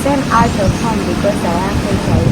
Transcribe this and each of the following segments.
sent out of home because I have HIV.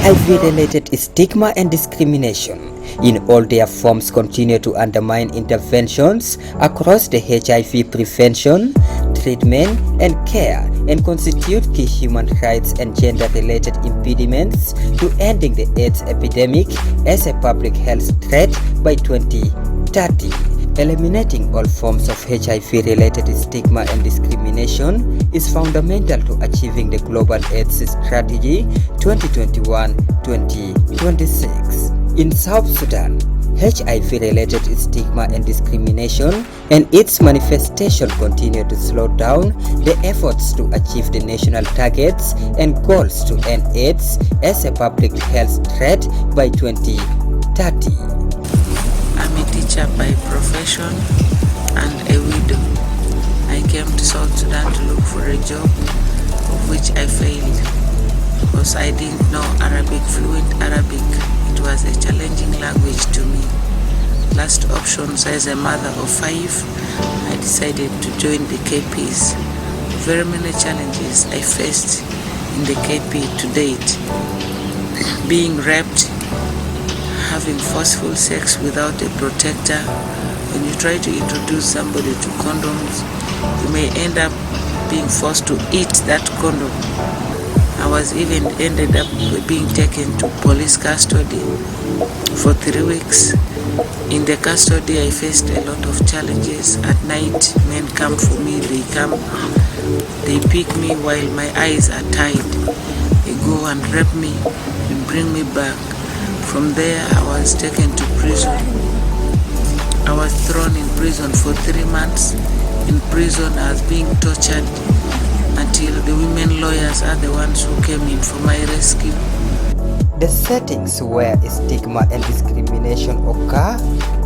HIV-related stigma and discrimination in all their forms continue to undermine interventions across the HIV prevention, treatment, and care, and constitute key human rights and gender-related impediments to ending the AIDS epidemic as a public health threat by 2030. Eliminating all forms of HIV-related stigma and discrimination is fundamental to achieving the Global AIDS Strategy 2021-2026. In South Sudan, HIV-related stigma and discrimination and its manifestation continue to slow down the efforts to achieve the national targets and goals to end AIDS as a public health threat by 2030. I'm a teacher by profession and a widow. I came to South Sudan to look for a job, of which I failed because I didn't know fluent Arabic. It was a challenging language to me. Last options, as a mother of 5, I decided to join the KPs. Very many challenges I faced in the KP to date. Being raped, having forceful sex without a protector. When you try to introduce somebody to condoms, you may end up being forced to eat that condom. I was even ended up being taken to police custody for 3 weeks. In the custody, I faced a lot of challenges. At night, men come for me, they pick me while my eyes are tied. They go and rape me and bring me back. From there, I was taken to prison. I was thrown in prison for 3 months. In prison, I was being tortured until the women lawyers are the ones who came in for my rescue. The settings where stigma and discrimination occur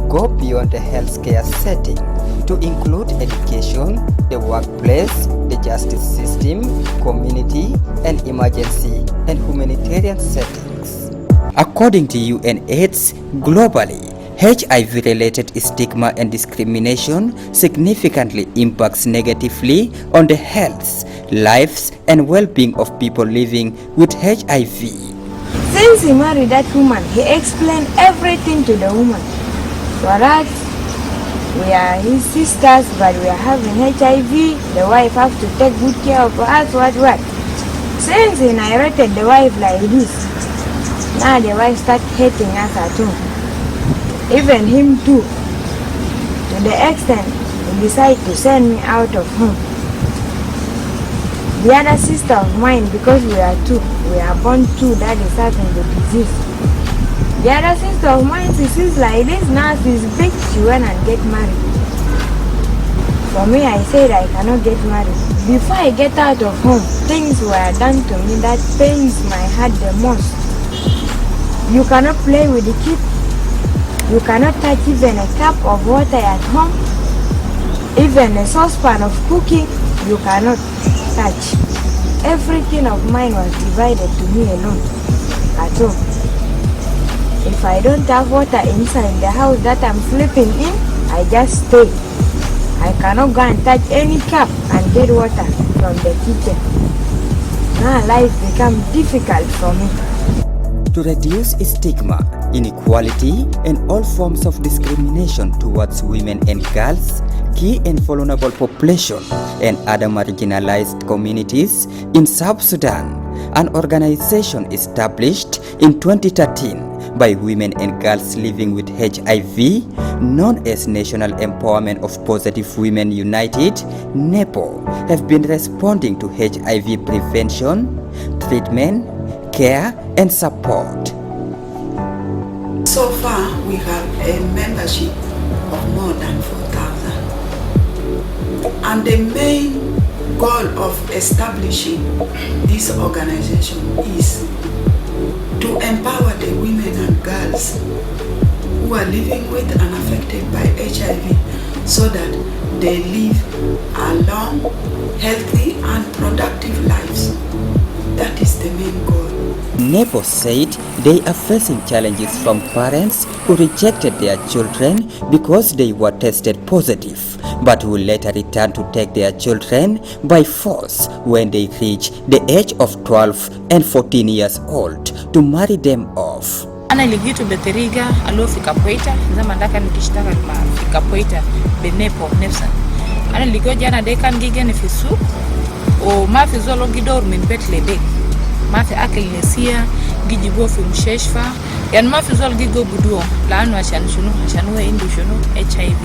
go beyond the healthcare setting to include education, the workplace, the justice system, community, and emergency and humanitarian settings. According to UNAIDS, globally, HIV-related stigma and discrimination significantly impacts negatively on the health, lives, and well-being of people living with HIV. Since he married that woman, he explained everything to the woman. For us, we are his sisters, but we are having HIV. The wife has to take good care of us, what. Since he narrated the wife like this, now the wife starts hating us at home. Even him too. To the extent he decided to send me out of home. The other sister of mine, because we are born two, that is having the disease. The other sister of mine, she sees like this, now she's big, she went and get married. For me, I said I cannot get married. Before I get out of home, things were done to me that pains my heart the most. You cannot play with the kid. You cannot touch even a cup of water at home. Even a saucepan of cooking, you cannot touch. Everything of mine was divided to me alone at home. If I don't have water inside the house that I'm sleeping in, I just stay. I cannot go and touch any cup and get water from the kitchen. Now life becomes difficult for me. To reduce stigma, inequality, and all forms of discrimination towards women and girls, key and vulnerable population, and other marginalized communities in South Sudan, an organization established in 2013 by women and girls living with HIV, known as National Empowerment of Positive Women United, NEPO, have been responding to HIV prevention, treatment, care, and support. So far, we have a membership of more than 4,000. And the main goal of establishing this organization is to empower the women and girls who are living with and affected by HIV so that they live a long, healthy, and productive lives. That is the main goal. NEPO said they are facing challenges from parents who rejected their children because they were tested positive, but who later returned to take their children by force when they reach the age of 12 and 14 years old to marry them off. Ana ligitu beteriga alo fika poita zama ndaka nikishtaka ma fika poita benepo nefsa ana ligo jana dekan gigen fisu o ma fi zolo gidor min betle de ma fi akil nesia gijibo fi msheshfa yan ma fi zolo gigo buduo laanu ashan we indu shunu HIV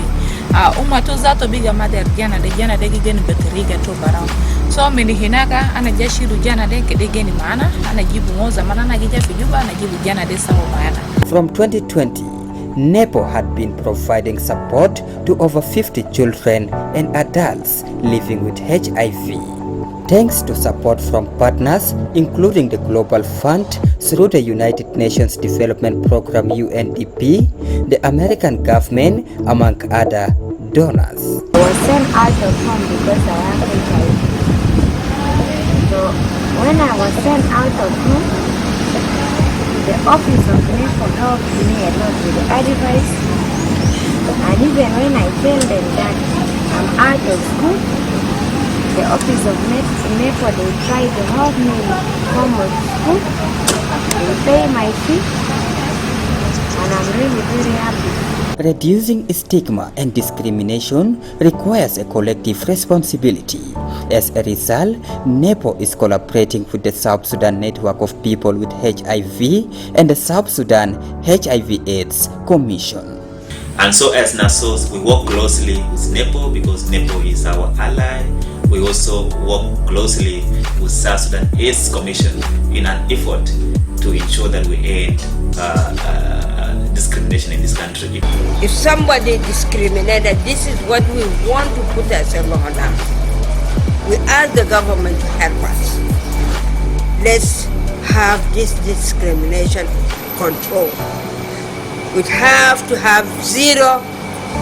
umma to zato biga mader jana de gigen beteriga to barao so mini hinaka ana jashiru jana de kede geni maana ana jibu ngoza maana ana gija fijuba ana jibu jana de sawo maana. From 2020, NEPO had been providing support to over 50 children and adults living with HIV. Thanks to support from partners including the Global Fund through the United Nations Development Program UNDP, the American government, among other donors. I was sent out of home because I have HIV. So when I was sent out of home, the office of NEPO helped me a lot with the advice. And even when I tell them that I'm out of school, the office of NEPO, they try to help me come to school. They pay my fee, and I'm really very happy. Reducing stigma and discrimination requires a collective responsibility. As a result, NEPO is collaborating with the South Sudan Network of People with HIV and the South Sudan HIV/AIDS Commission. And so as NASOs, we work closely with NEPO because NEPO is our ally. We also work closely with South Sudan AIDS Commission in an effort to ensure that we end discrimination in this country. If somebody discriminated, this is what we want to put ourselves on now. We ask the government to help us. Let's have this discrimination control. We have to have zero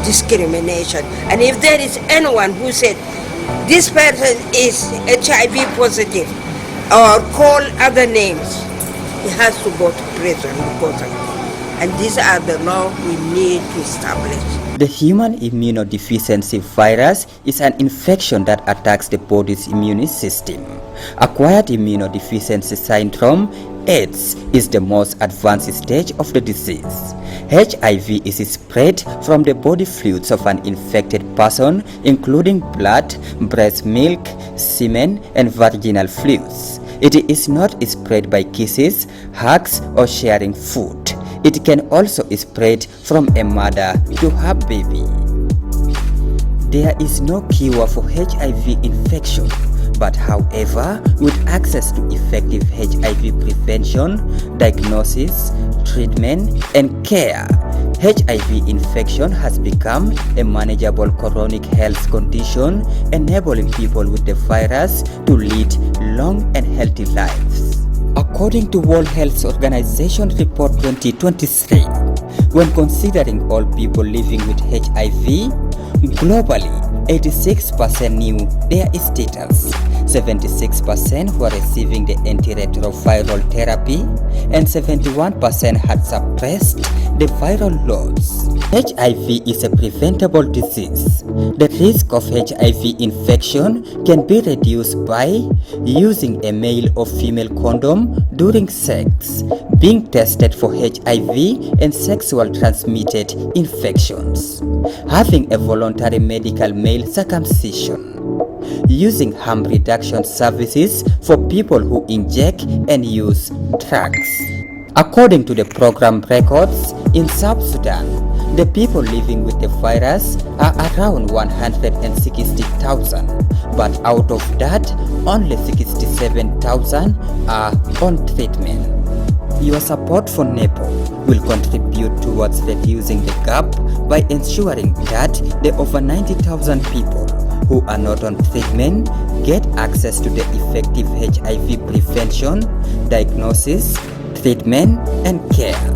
discrimination. And if there is anyone who said this person is HIV positive or call other names, he has to go to prison because of it. And these are the laws we need to establish. The human immunodeficiency virus is an infection that attacks the body's immune system. Acquired immunodeficiency syndrome, AIDS, is the most advanced stage of the disease. HIV is spread from the body fluids of an infected person, including blood, breast milk, semen, and vaginal fluids. It is not spread by kisses, hugs, or sharing food. It can also spread from a mother to her baby. There is no cure for HIV infection, but however, with access to effective HIV prevention, diagnosis, treatment, and care, HIV infection has become a manageable chronic health condition, enabling people with the virus to lead long and healthy lives. According to World Health Organization Report 2023, when considering all people living with HIV, globally, 86% knew their status, 76% were receiving the antiretroviral therapy, and 71% had suppressed the viral loads. HIV is a preventable disease. The risk of HIV infection can be reduced by using a male or female condom during sex, being tested for HIV and sexual transmitted infections, having a voluntary medical male circumcision, using harm reduction services for people who inject and use drugs. According to the program records, in South Sudan, the people living with the virus are around 160,000, but out of that, only 67,000 are on treatment. Your support for NEPO will contribute towards reducing the gap by ensuring that the over 90,000 people who are not on treatment get access to the effective HIV prevention, diagnosis, treatment, and care.